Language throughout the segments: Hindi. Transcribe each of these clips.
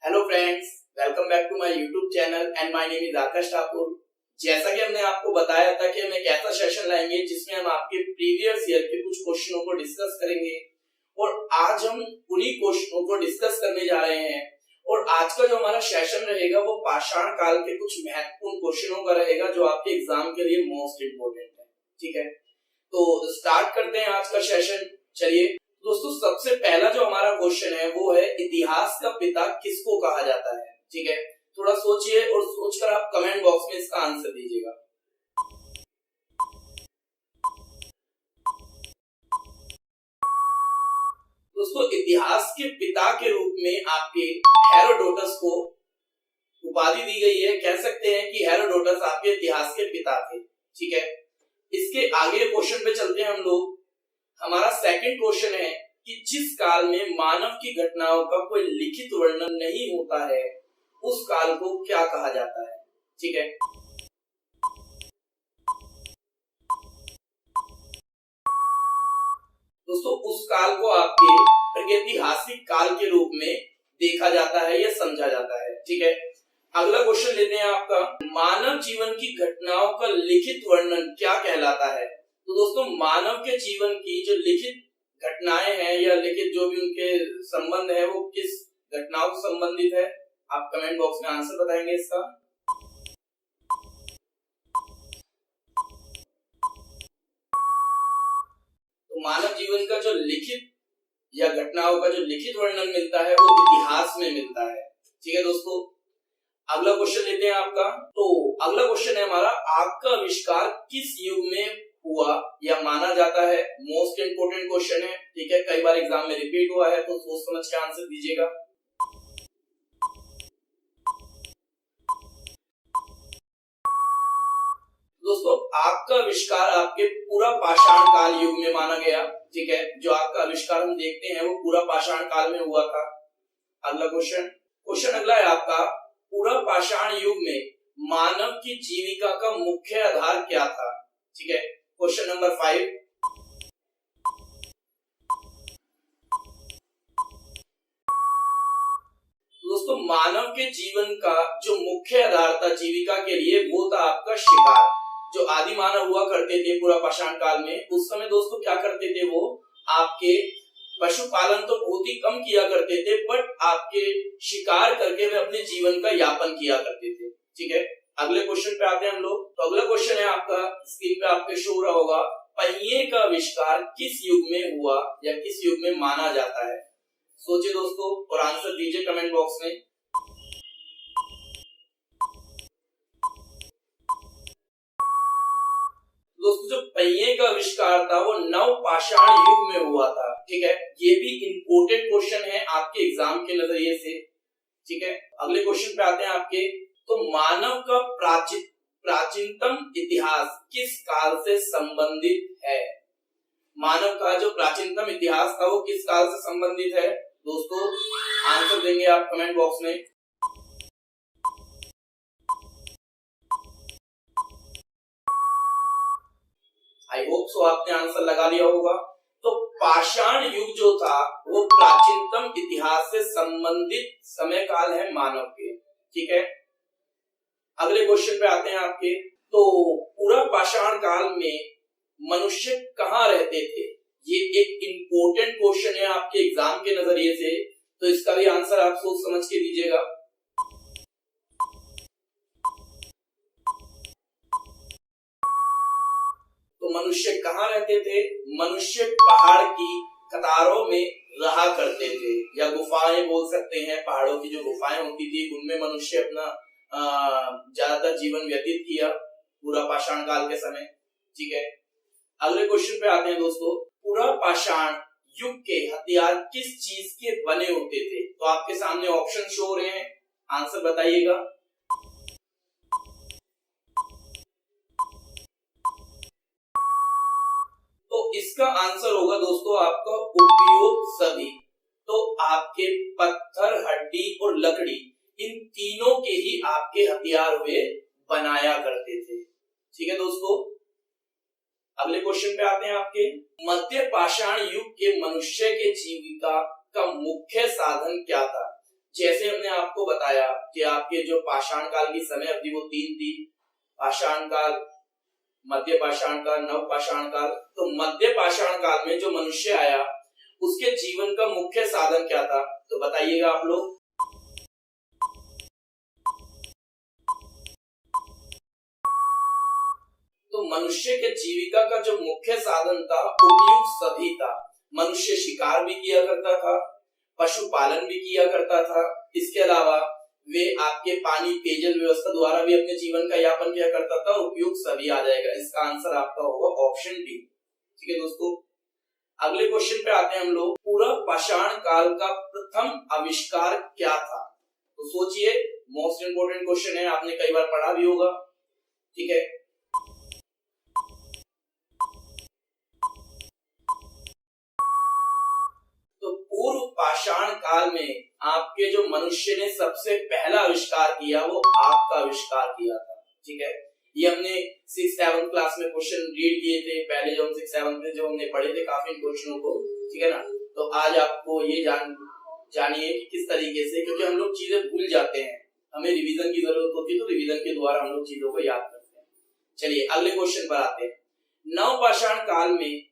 Hello friends, welcome back to my YouTube channel and my name is Akash Thakur. जैसा कि हमने आपको बताया था कि हम एक ऐसा सेशन लाएंगे जिसमें हम आपके प्रीवियस ईयर के कुछ क्वेश्चनों को डिस्कस करेंगे और आज हम उन्हीं क्वेश्चनों को डिस्कस करने जा रहे हैं। और आज का जो हमारा सेशन रहेगा वो पाषाण काल के कुछ महत्वपूर्ण क्वेश्चनों का रहेगा जो आपके एग्जाम के लिए मोस्ट इम्पोर्टेंट है। ठीक है, तो स्टार्ट करते हैं आज का सेशन। चलिए दोस्तों, सबसे पहला जो हमारा क्वेश्चन है वो है इतिहास का पिता किसको कहा जाता है। ठीक है, थोड़ा सोचिए और सोचकर आप कमेंट बॉक्स में इसका आंसर दीजिएगा। दोस्तों, इतिहास के पिता के रूप में आपके हेरोडोटस को उपाधि दी गई है। कह सकते हैं कि हेरोडोटस आपके इतिहास के पिता थे। ठीक है, इसके आगे क्वेश्चन पे चलते हैं हम लोग। हमारा सेकंड क्वेश्चन है कि जिस काल में मानव की घटनाओं का कोई लिखित वर्णन नहीं होता है उस काल को क्या कहा जाता है। ठीक है, दोस्तों उस काल को आपके प्रागैतिहासिक काल के रूप में देखा जाता है या समझा जाता है। ठीक है, अगला क्वेश्चन लेते हैं आपका, मानव जीवन की घटनाओं का लिखित वर्णन क्या कहलाता है। तो दोस्तों, मानव के जीवन की जो लिखित घटनाएं हैं या लिखित जो भी उनके संबंध है वो किस घटनाओं से संबंधित है, आप कमेंट बॉक्स में आंसर बताएंगे इसका। तो मानव जीवन का जो लिखित या घटनाओं का जो लिखित वर्णन मिलता है वो इतिहास में मिलता है। ठीक है दोस्तों, अगला क्वेश्चन लेते हैं आपका। तो अगला क्वेश्चन है हमारा, आग का आविष्कार किस युग में हुआ या माना जाता है। मोस्ट इंपोर्टेंट क्वेश्चन है। ठीक है, कई बार एग्जाम में रिपीट हुआ है तो सोच समझ के आंसर दीजिएगा। दोस्तों, आग का आविष्कार आपके पूरा पाषाण काल युग में माना गया। ठीक है, जो आग का आविष्कार हम देखते हैं वो पूरा पाषाण काल में हुआ था। अगला क्वेश्चन अगला है आपका, पूरा पाषाण युग में मानव की जीविका का मुख्य आधार क्या था। ठीक है, क्वेश्चन नंबर 5। दोस्तों, मानव के जीवन का जो मुख्य आधार था जीविका के लिए वो था आपका शिकार। जो आदि मानव हुआ करते थे पूरा पाषाण काल में, उस समय दोस्तों क्या करते थे, वो आपके पशुपालन तो बहुत ही कम किया करते थे, बट आपके शिकार करके वे अपने जीवन का यापन किया करते थे। ठीक है, अगले क्वेश्चन पे आते हैं हम लोग। तो अगला क्वेश्चन है आपका, स्क्रीन पे आपके शो हो रहा होगा, पहिए का आविष्कार किस युग में हुआ या किस युग में माना जाता है। सोचिए दोस्तों और आंसर दीजिए कमेंट बॉक्स में। दोस्तों, जो पहिए का आविष्कार था वो नव पाषाण युग में हुआ था। ठीक है, ये भी इंपोर्टेंट क्वेश्चन है आपके एग्जाम के नजरिए से। ठीक है, अगले क्वेश्चन पे आते हैं आपके। तो मानव का प्राचीनतम इतिहास किस काल से संबंधित है। मानव का जो प्राचीनतम इतिहास था वो किस काल से संबंधित है। दोस्तों, आंसर देंगे आप कमेंट बॉक्स में। आई होप सो आपने आंसर लगा लिया होगा। तो पाषाण युग जो था वो प्राचीनतम इतिहास से संबंधित समय काल है मानव के। ठीक है, अगले क्वेश्चन पे आते हैं आपके। तो पूरा पाषाण काल में मनुष्य कहाँ रहते थे, ये एक इंपॉर्टेंट क्वेश्चन है आपके एग्जाम के नजरिए से, तो इसका भी आंसर आप सोच समझ के दीजिएगा। तो मनुष्य कहाँ रहते थे, मनुष्य पहाड़ की कतारों में रहा करते थे या गुफाएं बोल सकते हैं। पहाड़ों की जो गुफाएं होती थी उनमें मनुष्य अपना ज्यादातर जीवन व्यतीत किया पूरा पाषाण काल के समय। ठीक है, अगले क्वेश्चन पे आते हैं दोस्तों। पूरा पाषाण युग के हथियार किस चीज के बने होते थे। तो आपके सामने ऑप्शन शो हो रहे हैं, आंसर बताइएगा। तो इसका आंसर होगा दोस्तों आपका उपयोग सभी। तो आपके पत्थर, हड्डी और लकड़ी, इन तीनों के ही आपके हथियार वे बनाया करते थे। ठीक है दोस्तों, अगले क्वेश्चन पे आते हैं आपके। मध्य पाषाण युग के मनुष्य के जीविका का मुख्य साधन क्या था। जैसे हमने आपको बताया कि आपके जो पाषाण काल की समय अवधि वो 3 थी, पाषाण काल, मध्य पाषाण काल, नव पाषाण काल। तो मध्य पाषाण काल में जो मनुष्य आया उसके जीवन का मुख्य साधन क्या था, तो बताइएगा आप लोग। तो मनुष्य के जीविका का जो मुख्य साधन था उपयुक्त सभी था। मनुष्य शिकार भी किया करता था, पशुपालन भी किया करता था, इसके अलावा वे आपके पानी पेयजल व्यवस्था द्वारा भी अपने जीवन का यापन किया करता था। उपयुक्त सभी आ जाएगा, इसका आंसर आपका होगा ऑप्शन डी। ठीक है दोस्तों, अगले क्वेश्चन पे आते हैं हम लोग। पूर्व पाषाण काल का प्रथम आविष्कार क्या था, तो सोचिए, मोस्ट इंपोर्टेंट क्वेश्चन है, आपने कई बार पढ़ा भी होगा। ठीक है, तो पूर्व पाषाण काल में आपके जो मनुष्य ने सबसे पहला आविष्कार किया वो आग का आविष्कार किया था। ठीक है, ये हमने 6th-7th क्लास में क्वेश्चन रीड किए थे पहले, जो हम 6th-7th में जो हमने पढ़े थे काफी क्वेश्चनों को। ठीक है ना, तो आज आपको ये जानिए कि किस तरीके से, क्योंकि हम लोग चीजें भूल जाते हैं, हमें रिवीजन की जरूरत होती है, तो रिवीजन के द्वारा हम लोग चीजों को याद करते हैं। चलिए अगले क्वेश्चन पर आते हैं। नवपाषाण काल में,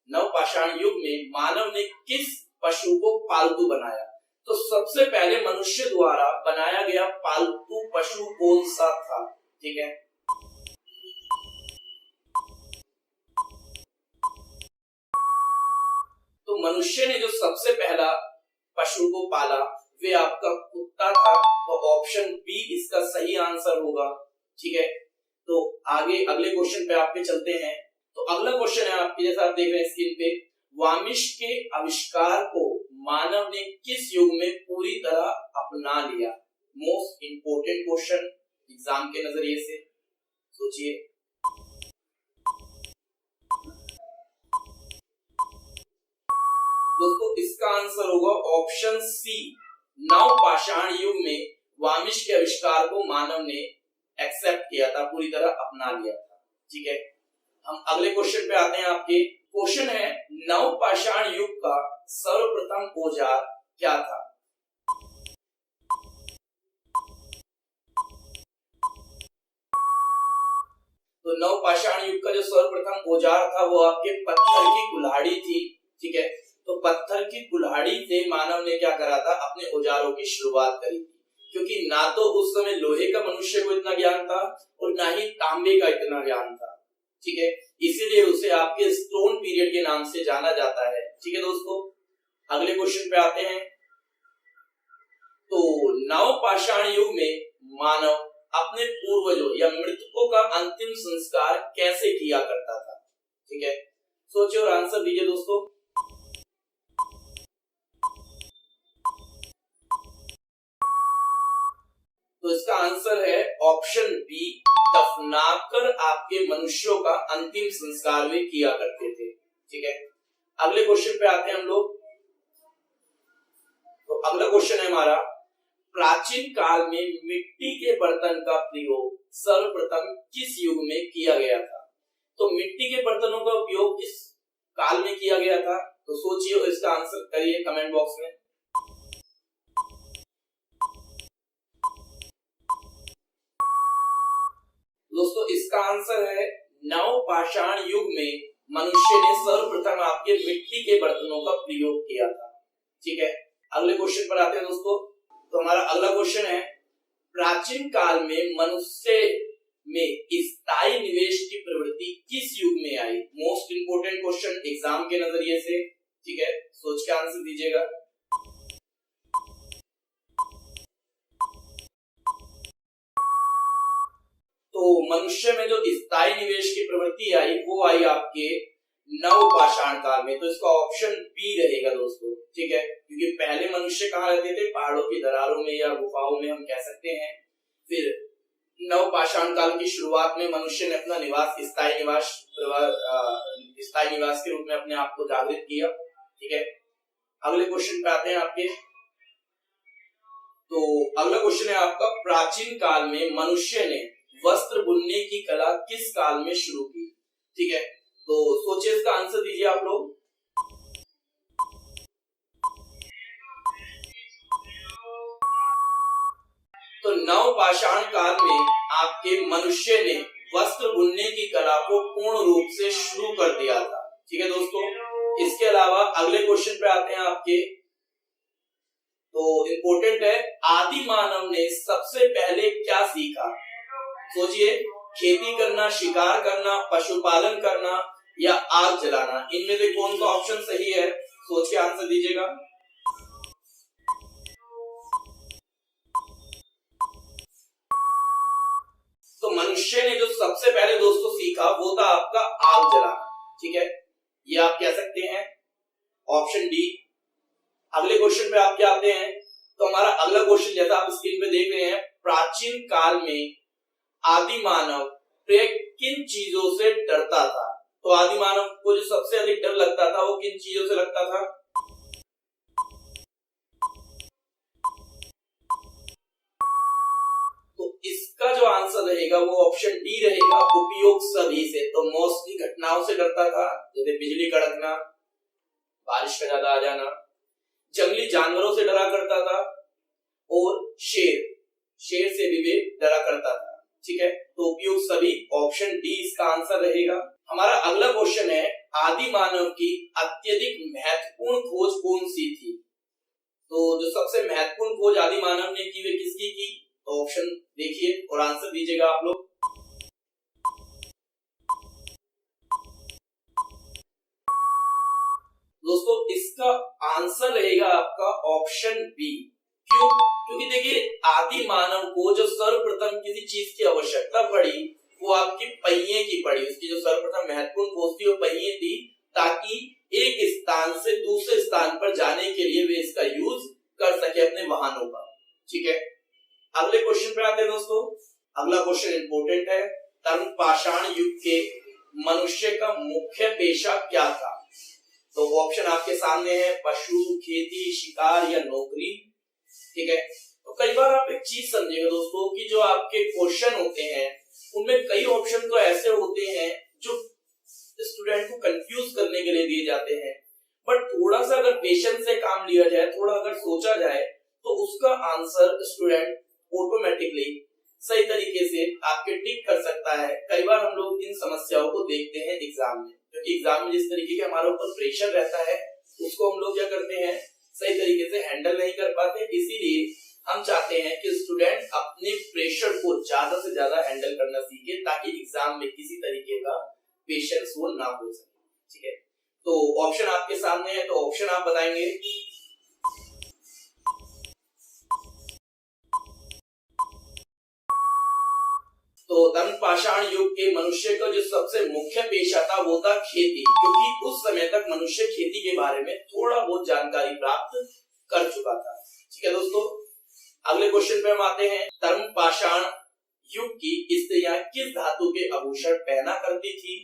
नवपाषाण युग में मानव ने किस पशु को पालतू बनाया, तो सबसे पहले मनुष्य द्वारा बनाया गया पालतू पशु कौन सा था। ठीक है, तो मनुष्य ने जो सबसे पहला पशु को पाला वे आपका कुत्ता था, तो ऑप्शन बी इसका सही आंसर होगा। ठीक है, तो आगे अगले क्वेश्चन पे आपके चलते हैं। तो अगला क्वेश्चन है आपके, जैसा आप देख रहे हैं स्क्रीन पे, वामिश के आविष्कार को मानव ने किस युग में पूरी तरह अपना लिया। मोस्ट इंपोर्टेंट क्वेश्चन एग्जाम के नजरिए से, सोचिए। दोस्तों इसका आंसर होगा ऑप्शन सी, नवपाषाण युग में वामिश के आविष्कार को मानव ने एक्सेप्ट किया था, पूरी तरह अपना लिया था। ठीक है, हम अगले क्वेश्चन पे आते हैं आपके। क्वेश्चन है, नवपाषाण युग का सर्वप्रथम औजार क्या था। तो नवपाषाण युग का जो सर्वप्रथम औजार था वो आपके पत्थर की कुल्हाड़ी थी। ठीक है, तो पत्थर की कुल्हाड़ी से मानव ने क्या करा था, अपने औजारों की शुरुआत करी थी, क्योंकि ना तो उस समय लोहे का मनुष्य को इतना ज्ञान था और ना ही तांबे का इतना ज्ञान था। ठीक है, इसीलिए उसे आपके स्टोन पीरियड के नाम से जाना जाता है। ठीक है दोस्तों, अगले क्वेश्चन पे आते हैं। तो नवपाषाण युग में मानव अपने पूर्वजों या मृतकों का अंतिम संस्कार कैसे किया करता था। ठीक है, सोचिए और आंसर दीजिए दोस्तों। तो इसका आंसर है ऑप्शन बी, दफनाकर आपके मनुष्यों का अंतिम संस्कार वे किया करते थे। ठीक है, अगले क्वेश्चन पे आते हैं हम लोग। तो अगला क्वेश्चन है हमारा, प्राचीन काल में मिट्टी के बर्तन का प्रयोग सर्वप्रथम किस युग में किया गया था। तो मिट्टी के बर्तनों का उपयोग किस काल में किया गया था, तो सोचिए और इसका आंसर करिए कमेंट बॉक्स में। दोस्तों इसका आंसर है, नवपाषाण युग में मनुष्य ने सर्वप्रथम आपके मिट्टी के बर्तनों का प्रयोग किया था। ठीक है, अगले क्वेश्चन पर आते हैं दोस्तों। तो हमारा अगला क्वेश्चन है, प्राचीन काल में मनुष्य में स्थायी निवेश की प्रवृत्ति किस युग में आई। मोस्ट इंपोर्टेंट क्वेश्चन एग्जाम के नजरिए से। ठीक है, सोच के आंसर दीजिएगा। तो मनुष्य में जो स्थायी निवेश की प्रवृत्ति आई वो आई आपके नवपाषाण काल में, तो इसका ऑप्शन बी रहेगा दोस्तों। ठीक है, क्योंकि पहले मनुष्य कहाँ रहते थे, पहाड़ों की दरारों में या गुफाओं में हम कह सकते हैं। फिर नवपाषाण काल की शुरुआत में मनुष्य ने अपना निवास स्थायी निवास के रूप में अपने आप को जागृत किया। ठीक है, अगले क्वेश्चन पे आते हैं आपके। तो अगला क्वेश्चन है आपका, प्राचीन काल में मनुष्य ने वस्त्र बुनने की कला किस काल में शुरू की। ठीक है, तो सोचिए इसका आंसर दीजिए आप लोग। तो नवपाषाण काल में आपके मनुष्य ने वस्त्र बुनने की कला को पूर्ण रूप से शुरू कर दिया था। ठीक है दोस्तों, इसके अलावा अगले क्वेश्चन पे आते हैं आपके, तो इम्पोर्टेंट है, आदि मानव ने सबसे पहले क्या सीखा? सोचिए, खेती करना, शिकार करना, पशुपालन करना या आग जलाना, इनमें से कौन सा ऑप्शन सही है? सोच के आंसर दीजिएगा। तो मनुष्य ने जो सबसे पहले दोस्तों सीखा वो था आपका आग जलाना। ठीक है, ये आप कह सकते हैं ऑप्शन डी। अगले क्वेश्चन पे आप क्या आते हैं, तो हमारा अगला क्वेश्चन जैसा आप स्क्रीन पे देख रहे हैं, प्राचीन काल में आदि मानव किन चीजों से डरता था? तो आदि मानव को जो सबसे अधिक डर लगता था वो किन चीजों से लगता था? तो इसका जो आंसर रहेगा वो ऑप्शन डी रहेगा, उपयोग सभी से। तो मौसमी घटनाओं से डरता था, जैसे बिजली कड़कना, बारिश का ज्यादा आ जाना, जंगली जानवरों से डरा करता था, और शेर से भी वे डरा करता था। ठीक है, तो उपयोग सभी, ऑप्शन डी इसका आंसर रहेगा। हमारा अगला क्वेश्चन है, आदि मानव की अत्यधिक महत्वपूर्ण खोज कौन सी थी? तो जो सबसे महत्वपूर्ण खोज आदि मानव ने की वे किसकी की? तो ऑप्शन देखिए और आंसर दीजिएगा आप लोग। दोस्तों इसका आंसर रहेगा आपका ऑप्शन बी। क्यों? क्योंकि देखिए, आदि मानव को जो सर्वप्रथम किसी चीज की आवश्यकता पड़ी वो आपकी पहिए की पड़ी। उसकी जो सर्वप्रथम महत्वपूर्ण खोज थी वो पहिए थी, ताकि एक स्थान से दूसरे स्थान पर जाने के लिए वे इसका यूज कर सके अपने वाहनों का। ठीक है, अगले क्वेश्चन पे आते हैं दोस्तों। अगला क्वेश्चन इंपोर्टेंट है, तरुण पाषाण युग के मनुष्य का मुख्य पेशा क्या था? तो ऑप्शन आपके सामने है, पशु, खेती, शिकार या नौकरी। ठीक है, तो कई बार आप एक चीज समझिएगा दोस्तों कि जो आपके क्वेश्चन होते हैं उनमें कई ऑप्शन तो ऐसे होते हैं जो स्टूडेंट को कंफ्यूज करने के लिए दिए जाते हैं, बट थोड़ा सा अगर पेशेंस से काम लिया जाए, थोड़ा अगर सोचा जाए, तो उसका आंसर स्टूडेंट ऑटोमेटिकली सही तरीके से आपके टिक कर सकता है। कई बार हम लोग इन समस्याओं को देखते हैं एग्जाम में, क्योंकि एग्जाम में जिस तरीके के हमारे ऊपर प्रेशर रहता है उसको हम लोग क्या करते हैं, सही तरीके से हैंडल नहीं कर पाते। इसीलिए हम चाहते हैं कि स्टूडेंट अपने प्रेशर को ज्यादा से ज्यादा हैंडल करना सीखे, ताकि एग्जाम में किसी तरीके का पेशेंस वो ना हो सके। ठीक है, तो ऑप्शन आपके सामने है, तो ऑप्शन आप बताएंगे। तो तरुण पाषाण युग के मनुष्य का जो सबसे मुख्य पेशा था वो था खेती, क्योंकि उस समय तक मनुष्य खेती के बारे में थोड़ा बहुत जानकारी प्राप्त कर चुका था। ठीक है दोस्तों, अगले क्वेश्चन पे हम आते हैं, तरुण पाषाण युग की स्त्रियां किस धातु के आभूषण पहना करती थी?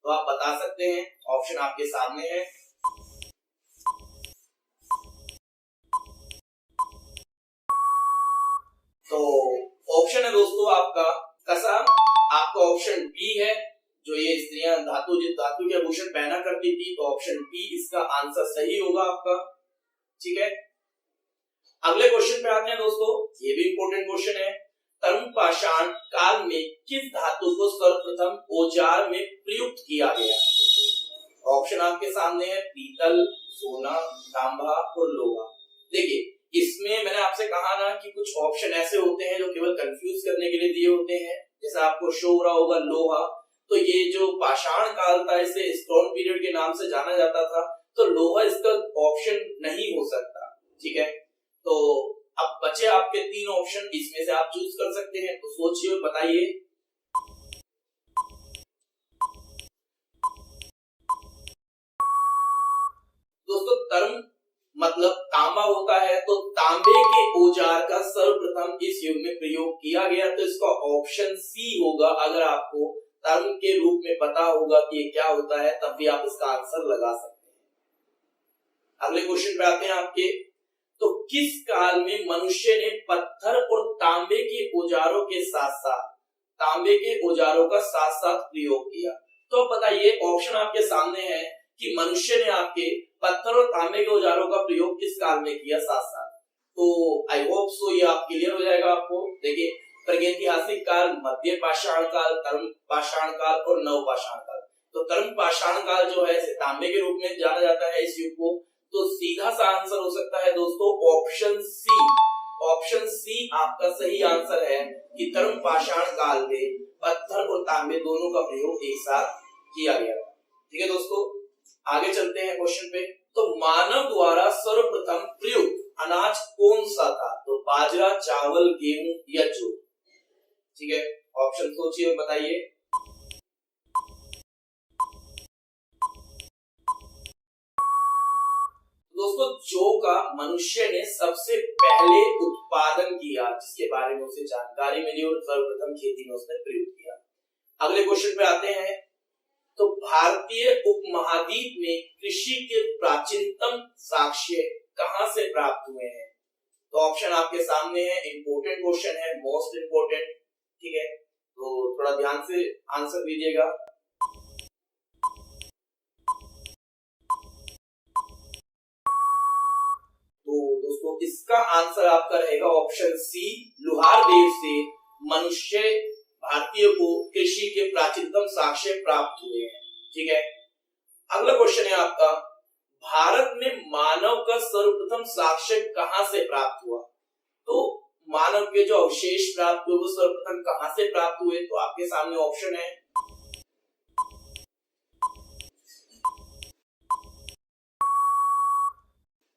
तो आप बता सकते हैं, ऑप्शन आपके सामने है। तो ऑप्शन है दोस्तों आपका कसा, आपका ऑप्शन बी है, जो ये स्त्रियां धातु के आभूषण पहना करती थी, तो ऑप्शन बी इसका आंसर सही होगा आपका। ठीक है, अगले क्वेश्चन पे आते हैं दोस्तों, ये भी इंपॉर्टेंट क्वेश्चन है, तरुण पाषाण काल में किस धातु को सर्वप्रथम औजार में प्रयुक्त किया गया? ऑप्शन आपके सामने है, पीतल, सोना, तांबा और लोहा। देखिए, इसमें मैंने आपसे कहा ना कि कुछ ऑप्शन ऐसे होते हैं जो केवल कंफ्यूज करने के लिए दिए होते हैं। जैसा आपको शो हो रहा होगा लोहा, तो ये जो पाषाण काल था इसे स्टोन पीरियड के नाम से जाना जाता था, तो लोहा इसका ऑप्शन नहीं हो सकता। ठीक है, तो अब बचे आपके तीन ऑप्शन, इसमें से आप चूज कर सकते हैं, तो सोचिए और बताइए। दोस्तों तरुण मतलब तांबा होता है, तो तांबे के औजार का सर्वप्रथम इस युग में प्रयोग किया गया, तो इसका ऑप्शन सी होगा। अगर आपको तरुण के रूप में पता होगा कि ये क्या होता है, तब भी आप इसका आंसर लगा सकते हैं। अगले क्वेश्चन पे आते हैं आपके, तो किस काल में मनुष्य ने पत्थर और तांबे के औजारों के साथ साथ प्रयोग किया? तो बताइए, ऑप्शन आपके सामने है कि मनुष्य ने आपके पत्थर और तांबे के औजारों का प्रयोग किस काल में किया साथ साथ। तो आई होप सो ये आप क्लियर हो जाएगा आपको। देखिए, प्रागैतिहासिक काल, मध्य पाषाण काल, तर्म पाषाण काल और नव पाषाण काल। तो तर्म पाषाण काल जो है इसे तांबे के रूप में जाना जाता है इस युग को। तो सीधा सा आंसर हो सकता है दोस्तों ऑप्शन सी। ऑप्शन सी आपका सही आंसर है कि तर्म पाषाण काल में पत्थर और तांबे दोनों का प्रयोग एक साथ किया गया था। ठीक है दोस्तों, आगे चलते हैं क्वेश्चन पे। तो मानव द्वारा सर्वप्रथम प्रयुक्त अनाज कौन सा था? तो बाजरा, चावल, गेहूं या जौ? ठीक है, ऑप्शन सोचिए और बताइए। दोस्तों, जौ का मनुष्य ने सबसे पहले उत्पादन किया, जिसके बारे में उसे जानकारी मिली और सर्वप्रथम खेती में उसने प्रयोग किया। अगले क्वेश्चन पे आते हैं। तो भारतीय उपमहाद्वीप में कृषि के प्राचीनतम साक्ष्य कहां से प्राप्त हुए हैं? तो ऑप्शन आपके सामने है, इंपॉर्टेंट क्वेश्चन है, मोस्ट इंपॉर्टेंट। ठीक है, तो थोड़ा ध्यान से आंसर दीजिएगा। तो दोस्तों, इसका आंसर आपका रहेगा ऑप्शन सी, लुहार देव से मनुष्य भारतीय को कृषि के प्राचीनतम साक्ष्य प्राप्त हुए हैं। ठीक है, अगला क्वेश्चन है आपका, भारत में मानव का सर्वप्रथम साक्ष्य कहां से प्राप्त हुआ? तो मानव के जो अवशेष प्राप्त हुए वो सर्वप्रथम कहां से प्राप्त हुए? तो आपके सामने ऑप्शन है।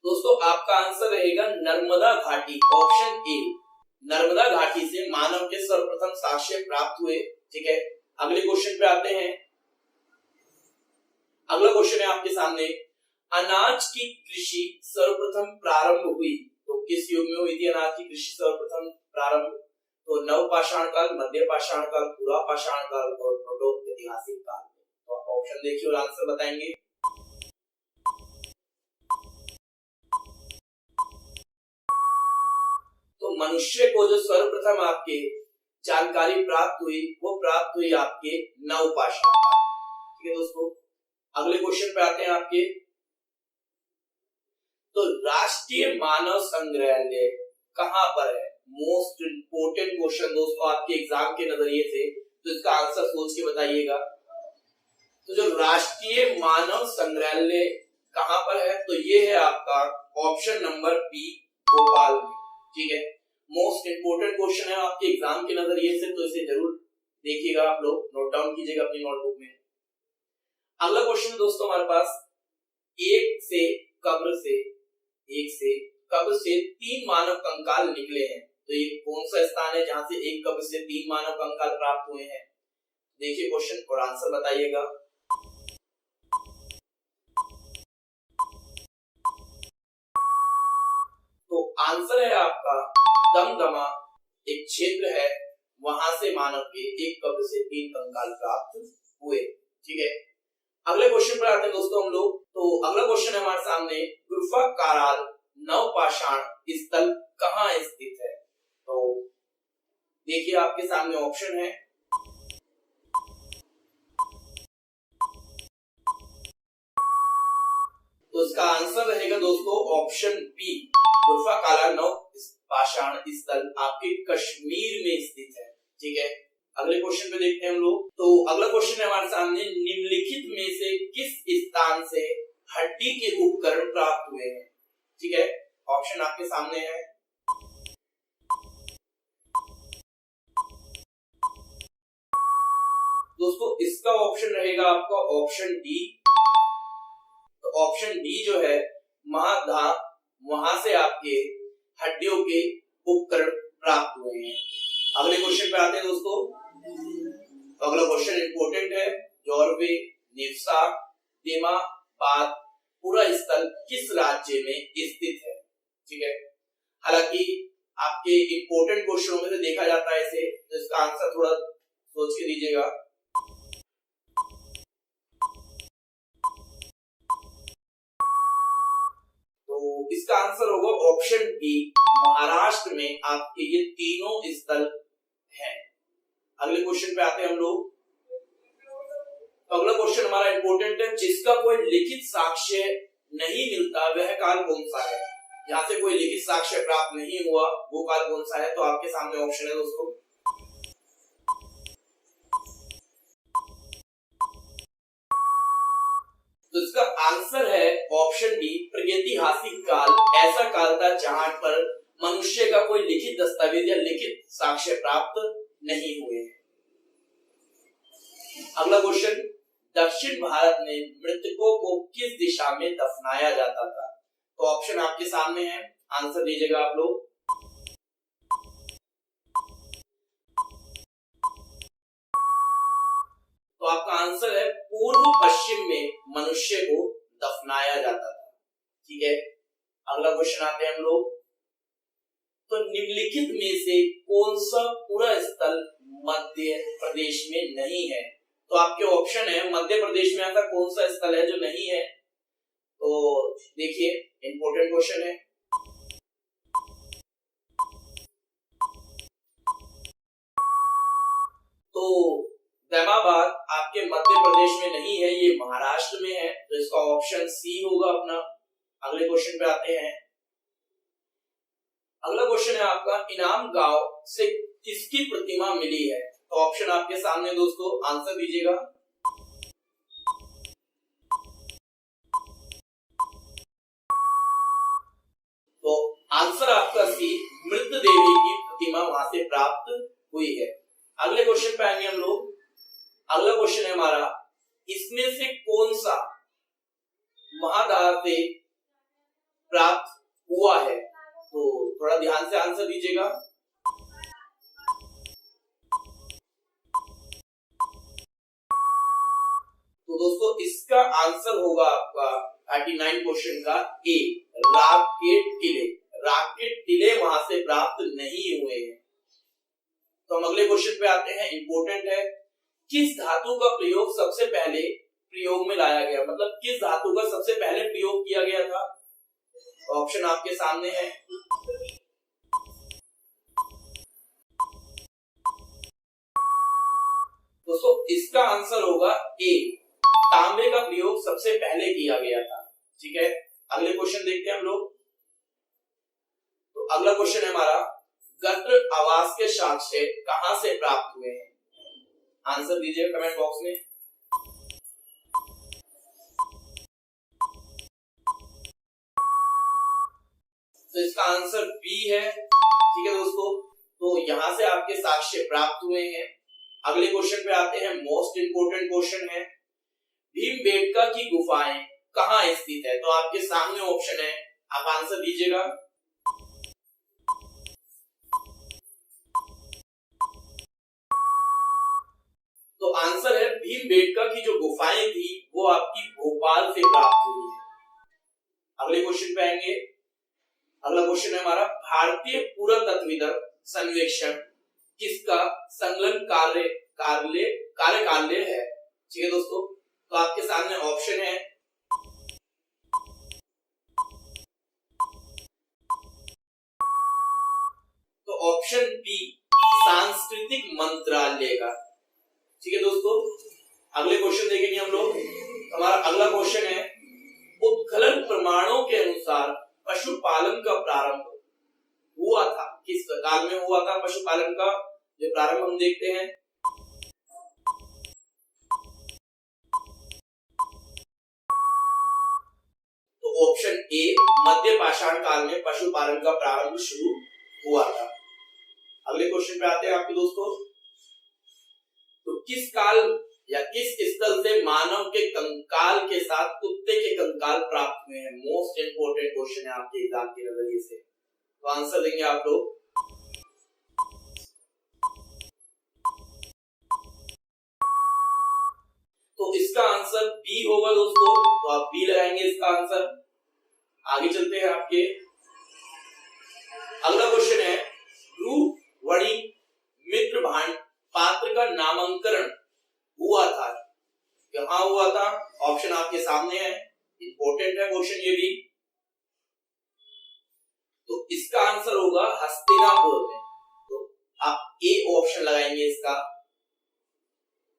दोस्तों, आपका आंसर रहेगा नर्मदा घाटी, ऑप्शन ए। नर्मदा घाटी से मानव के सर्वप्रथम साक्ष्य प्राप्त हुए। ठीक है, अगले क्वेश्चन पे आते हैं। अगला क्वेश्चन है आपके सामने, अनाज की कृषि सर्वप्रथम प्रारंभ हुई तो किस युग में हुई थी? अनाज की कृषि सर्वप्रथम प्रारंभ? तो नव पाषाण काल, मध्य पाषाण काल, पुरा पाषाण काल और प्रोटोऐतिहासिक काल। तो आप ऑप्शन देखिए और आंसर बताएंगे। तो मनुष्य को जो सर्वप्रथम आपके जानकारी प्राप्त हुई वो प्राप्त हुई आपके नव पाषाण काल। ठीक है दोस्तों, अगले क्वेश्चन पे आते हैं आपके। तो राष्ट्रीय मानव संग्रहालय कहां पर है? मोस्ट इंपोर्टेंट क्वेश्चन दोस्तों आपके एग्जाम के नजरिए से, तो इसका आंसर सोच के बताइएगा। तो जो राष्ट्रीय मानव संग्रहालय कहां पर है? तो ये है आपका ऑप्शन नंबर बी, भोपाल में। ठीक है, मोस्ट इंपोर्टेंट क्वेश्चन है आपके एग्जाम के नजरिए से, तो इसे जरूर देखिएगा, आप लोग नोट डाउन कीजिएगा अपनी नोटबुक में। अगला क्वेश्चन दोस्तों हमारे पास, एक से कब्र से 3 मानव कंकाल निकले हैं, तो ये कौन सा स्थान है जहां से एक कब्र से 3 मानव कंकाल प्राप्त हुए हैं? देखिए क्वेश्चन और आंसर बताइएगा। तो आंसर है आपका दमदमा, एक क्षेत्र है, वहां से मानव के एक कब्र से 3 कंकाल प्राप्त हुए। ठीक है, अगले क्वेश्चन पर आते हैं दोस्तों हम लोग। तो अगला क्वेश्चन है हमारे सामने, गुफा काराल नव पाषाण स्थल कहां स्थित है? तो देखिए आपके सामने ऑप्शन है। तो इसका आंसर रहेगा दोस्तों ऑप्शन बी, गुफा काराल नव पाषाण स्थल आपके कश्मीर में स्थित है। ठीक है, अगले क्वेश्चन पे देखते हैं हम लोग। तो अगला क्वेश्चन है हमारे सामने, निम्नलिखित में से किस स्थान से हड्डी के उपकरण प्राप्त हुए हैं? ठीक है, ऑप्शन आपके सामने है। दोस्तों, इसका ऑप्शन रहेगा आपका ऑप्शन डी। तो ऑप्शन डी जो है महाधाम, वहां से आपके हड्डियों के उपकरण प्राप्त हुए हैं। अगले क्वेश्चन पे आते हैं दोस्तों। तो अगला क्वेश्चन इंपॉर्टेंट है, जॉर्वे, निवसा, दिमा, बाद पूरा स्थल किस राज्य में स्थित है? ठीक है, हालांकि आपके इंपॉर्टेंट क्वेश्चनों में से देखा जाता है इसे, तो इसका आंसर थोड़ा सोच के दीजिएगा। तो इसका आंसर होगा ऑप्शन बी, महाराष्ट्र में आपके ये तीनों स्थल हैं। अगले क्वेश्चन पे आते हैं हम लोग। तो अगला क्वेश्चन हमारा इंपॉर्टेंट है, जिसका कोई लिखित साक्ष्य नहीं मिलता वह काल कौन सा है? यहाँ से कोई लिखित साक्ष्य प्राप्त नहीं हुआ, वो काल कौन सा है? तो आपके सामने ऑप्शन है दोस्तों, तो इसका आंसर है ऑप्शन डी, प्रागैतिहासिक काल। ऐसा काल था जहां पर मनुष्य का कोई लिखित दस्तावेज या लिखित साक्ष्य प्राप्त नहीं हुए। अगला क्वेश्चन, दक्षिण भारत में मृतकों को किस दिशा में दफनाया जाता था? तो ऑप्शन आपके सामने है, आंसर दीजिएगा आप लोग। तो आपका आंसर है पूर्व पश्चिम में मनुष्य को दफनाया जाता था। ठीक है, अगला क्वेश्चन आते हैं हम लोग, तो निम्नलिखित में से कौन सा पुरा स्थल मध्य प्रदेश में नहीं है? तो आपके ऑप्शन है मध्य प्रदेश में ऐसा कौन सा स्थल है जो नहीं है? तो देखिए, इंपॉर्टेंट क्वेश्चन है। तो दैमाबाद आपके मध्य प्रदेश में नहीं है, ये महाराष्ट्र में है, तो इसका ऑप्शन सी होगा अपना। अगले क्वेश्चन पे आते हैं। अगला क्वेश्चन है आपका, इनाम गांव से किसकी प्रतिमा मिली है? तो ऑप्शन आपके सामने दोस्तों, आंसर दीजिएगा। तो आंसर आपका सी, मृत देवी की प्रतिमा वहां से प्राप्त हुई है। अगले क्वेश्चन पे आएंगे हम लोग। अगला क्वेश्चन है हमारा, इसमें से कौन सा महादार से प्राप्त हुआ है? तो थोड़ा ध्यान से आंसर दीजिएगा। तो दोस्तों इसका आंसर होगा आपका 39 क्वेश्चन का ए, राग के टिले। राग के टिले वहां से प्राप्त नहीं हुए हैं। तो हम अगले क्वेश्चन पे आते हैं, इंपॉर्टेंट है। किस धातु का प्रयोग सबसे पहले प्रयोग में लाया गया? मतलब किस धातु का सबसे पहले प्रयोग किया गया था? ऑप्शन आपके सामने है। दोस्तों इसका आंसर होगा ए, तांबे का प्रयोग सबसे पहले किया गया था। ठीक है, अगले क्वेश्चन देखते हैं हम लोग। तो अगला क्वेश्चन है हमारा, गत्र आवास के साक्ष्य कहां से प्राप्त हुए हैं? आंसर दीजिए कमेंट बॉक्स में। तो इसका आंसर बी है। ठीक है दोस्तों, तो यहां से आपके साक्ष्य प्राप्त हुए हैं। अगले क्वेश्चन पे आते हैं, मोस्ट इंपोर्टेंट क्वेश्चन है, भीमबेटका की गुफाएं कहां स्थित है? तो आपके सामने ऑप्शन है, आप आंसर दीजिएगा। तो आंसर है भीमबेटका की जो गुफाएं थी वो आपकी भोपाल से प्राप्त हुई है। अगले क्वेश्चन पे आएंगे। अगला क्वेश्चन है हमारा, भारतीय पुरातत्व सर्वेक्षण किसका संलग्न कार्यकाल है? ठीक है दोस्तों, तो आपके सामने ऑप्शन है। तो ऑप्शन बी, सांस्कृतिक मंत्रालय का। ठीक है दोस्तों, अगले क्वेश्चन देखेंगे हम लोग। हमारा अगला क्वेश्चन है, उत्खनन प्रमाणों के अनुसार पशुपालन का प्रारंभ हुआ था किस काल में हुआ था? पशुपालन का जो प्रारंभ हम देखते हैं, तो ऑप्शन ए, मध्य पाषाण काल में पशुपालन का प्रारंभ शुरू हुआ था। अगले क्वेश्चन पे आते हैं आपके दोस्तों। तो किस काल या किस स्थल से मानव के कंकाल के साथ कुत्ते के कंकाल प्राप्त हुए हैं? मोस्ट इंपोर्टेंट क्वेश्चन है आपके एग्जाम के नजरिए से, तो आंसर देंगे आप लोग। तो इसका आंसर बी होगा दोस्तों, तो आप बी लगाएंगे इसका आंसर। आगे चलते हैं आपके। अगला क्वेश्चन है, ध्रुवणी मित्र भांड पात्र का नामांकन हुआ था, कहां हुआ था? ऑप्शन आपके सामने है, इंपॉर्टेंट है क्वेश्चन ये भी। तो इसका आंसर होगा हस्तिनापुर में, तो आप ए ऑप्शन लगाएंगे इसका।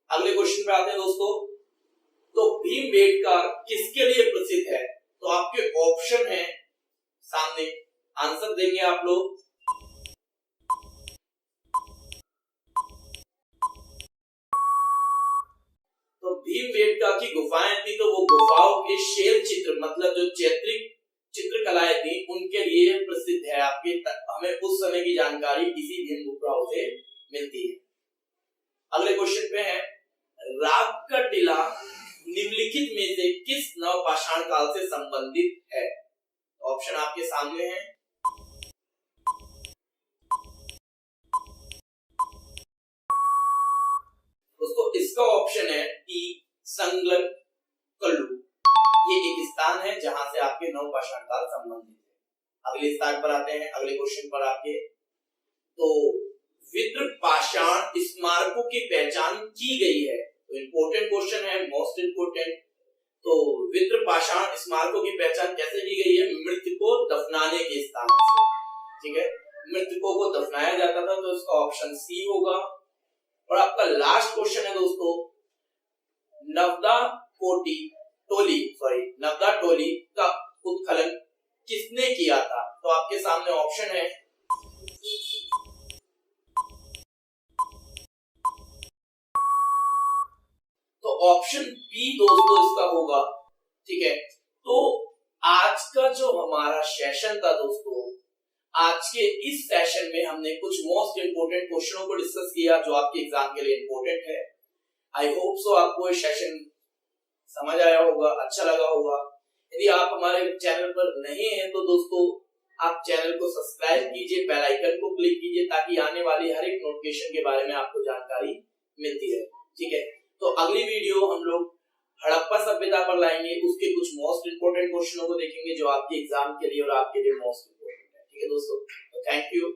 अगले क्वेश्चन पे आते हैं दोस्तों। तो भीमबेटका किसके लिए प्रसिद्ध है? तो आपके ऑप्शन है सामने आंसर देंगे आप लोग। तो भीमबेटका की गुफाएं थी, तो वो गुफाओं के शेल चित्र मतलब जो चैत्रिक चित्रकलाएं थी उनके लिए प्रसिद्ध है। आपके हमें उस समय की जानकारी इसी भीम गुफाओं से मिलती है। अगले क्वेश्चन पे है, राग का टीला निम्नलिखित में से किस नवपाषाण काल से संबंधित है? ऑप्शन आपके सामने है। दोस्तों इसका ऑप्शन है टी, संगलन कल्लू। ये एक स्थान है जहां से आपके नवपाषाण काल संबंधित है। अगले स्थान पर आते हैं, अगले क्वेश्चन पर आपके। तो विद्रपाषाण स्मारकों की पहचान की गई है। तो इंपॉर्टेंट क्वेश्चन है, मोस्ट इंपोर्टेंट। तो विद्रपाषाण स्मारकों की पहचान कैसे की गई है? मृतकों दफनाने के स्थान से। ठीक है, मृतकों को दफनाया जाता था, तो इसका ऑप्शन सी होगा। और आपका लास्ट क्वेश्चन है दोस्तों, नवदा टोली का उत्खनन किसने किया था? तो आपके सामने ऑप्शन है। तो ऑप्शन बी दोस्तों इसका होगा। ठीक है, तो आज का जो हमारा सेशन था दोस्तों, आज के इस सेशन में हमने कुछ मोस्ट इंपोर्टेंट क्वेश्चनों को डिस्कस किया जो आपके एग्जाम के लिए इंपोर्टेंट है। आई होप सो आपको ये सेशन समझ आया होगा, अच्छा लगा होगा। यदि आप हमारे चैनल पर नहीं हैं तो दोस्तों आप चैनल को सब्सक्राइब कीजिए, बेल आइकन को क्लिक कीजिए ताकि आने वाली हर एक नोटिफिकेशन के बारे में आपको जानकारी मिलती रहे। ठीक है, तो अगली वीडियो हम लोग हड़प्पा सभ्यता पर लाएंगे, उसके कुछ मोस्ट इंपोर्टेंट क्वेश्चनों को देखेंगे जो आपके एग्जाम के लिए और आपके लिए मोस्ट इंपोर्टेंट है। ठीक है दोस्तों, थैंक यू।